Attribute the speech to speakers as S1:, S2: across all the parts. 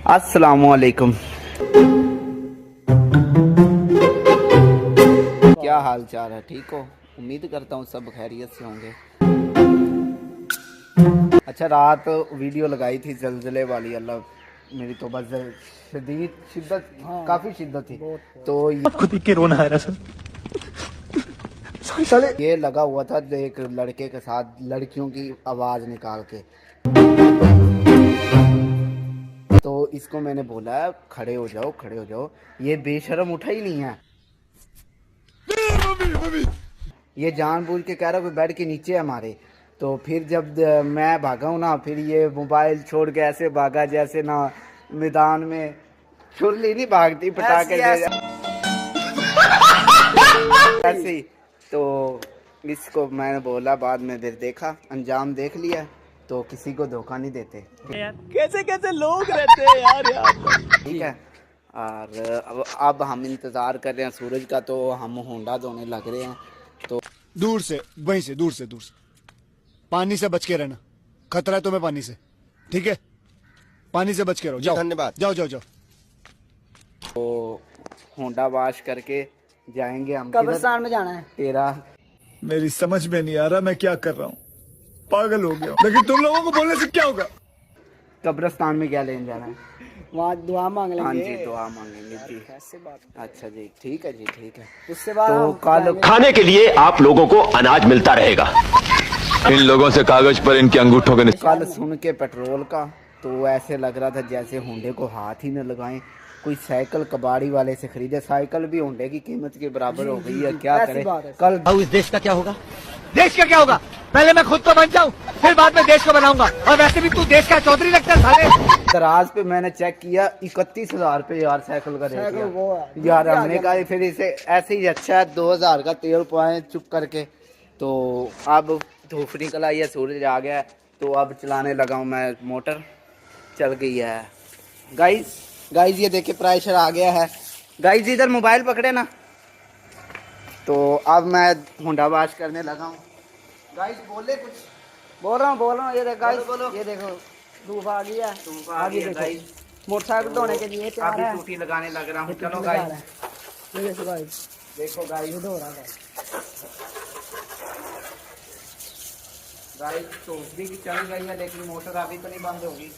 S1: अस्सलामुअलैकुम। क्या हाल चाल है, ठीक हो? उम्मीद करता हूँ सब खैरियत से होंगे। अच्छा, रात वीडियो लगाई थी जलजले वाली, अल्लाह मेरी तो बस शिद्दत काफ़ी शिद्दत थी, तो
S2: खुद ही के रोना आ रहा सर।
S1: ये लगा हुआ था एक लड़के के साथ लड़कियों की आवाज़ निकाल के। तो इसको मैंने बोला खड़े हो जाओ, खड़े हो जाओ। ये बेशरम उठा ही नहीं है। ये जानबूझ के कह रहा कोई बेड के नीचे है हमारे। तो फिर जब मैं भागा हूँ ना, फिर ये मोबाइल छोड़ के ऐसे भागा जैसे ना मैदान में छुरली नहीं भागती पटाखे से, ऐसे ही। तो इसको मैंने बोला, बाद में देखा अंजाम देख लिया, तो किसी को धोखा नहीं देते।
S2: कैसे कैसे लोग रहते हैं यार
S1: ठीक है। और अब हम इंतज़ार कर रहे हैं सूरज का, तो हम होंडा धोने लग रहे हैं। तो
S3: दूर से, वहीं से, दूर से पानी से बच के रहना, खतरा है तुम्हें पानी से, ठीक है? पानी से बच के रहो। जाओ, धन्यवाद। जाओ जाओ जाओ।
S1: तो होंडा वॉश करके जाएंगे हम।
S4: कब्रिस्तान में जाना है।
S1: तेरा
S2: मेरी समझ में नहीं आ रहा मैं क्या कर रहा हूँ, पागल हो गया। लेकिन तुम लोगों को बोलने से क्या होगा?
S1: कब्रिस्तान में क्या लेने जाना है?
S4: वहाँ दुआ मांग लेंगे।
S1: हाँ जी, दुआ मांगेंगे जी।
S4: ऐसे बात।
S1: अच्छा जी, ठीक है जी, ठीक है।
S4: उससे बाद
S1: तो कल
S5: खाने के लिए आप लोगों को अनाज मिलता रहेगा। इन लोगों से कागज पर इनके अंगूठों के
S1: कल सुन के पेट्रोल का तो ऐसे लग रहा था जैसे होंडे को हाथ ही न लगाएं। कोई साइकिल कबाड़ी वाले से खरीदे, साइकिल भी होंडे की कीमत के बराबर हो गई है, क्या करे। कल
S2: इस देश का क्या होगा? देश का क्या होगा? पहले मैं खुद तो बन जाऊं, फिर बाद में देश को बनाऊंगा। और वैसे भी तू देश का चौधरी लगता है साले।
S1: दराज पे मैंने चेक किया 31,000 रुपये यार साइकिल का रेट यार। हमने कहा फिर इसे ऐसे ही अच्छा है 2,000 का तेल पाए चुप करके। तो अब धूप निकल आई है, सूरज आ गया है, तो अब चलाने लगा हूँ मैं। मोटर चल गई है। गाइस ये देखिए प्रेशर आ गया है। गाइस इधर मोबाइल पकड़े ना। तो अब मैं होंडा वॉश करने लगा हूँ। गाइस बोले कुछ।
S4: बोल रहा हूँ। ये देखो गाइस,
S1: बोलो।
S4: ये देखो धूप आ गई है।
S1: धूप आ गई है गाइस।
S4: मोटरसाइकिल धोने के लिए तैयार
S1: अभी
S4: है।
S1: टूटी लगाने लग रहा हूँ। चलो
S4: ये
S1: गाइस,
S4: देखो गाइस,
S1: देखो गाइस,
S4: धो रहा है।
S1: गाइस धूप भी चल गई है, लेकिन मोटर अभी तो नहीं बंद होगी।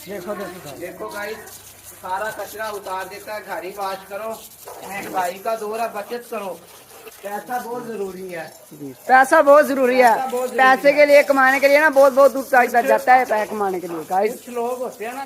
S1: देखो गाइस, सारा कचरा उतार देता है। घर ही वॉश करो, महंगाई का दौर है, बचत करो। पैसा बहुत जरूरी है।
S4: पैसा बहुत जरूरी है।
S1: पैसा बहुत जरूरी
S4: पैसे
S1: है।
S4: के लिए, कमाने के लिए ना बहुत बहुत दूर तक जाता है पैसा कमाने के लिए गाइस।
S1: कुछ लोग होते हैं ना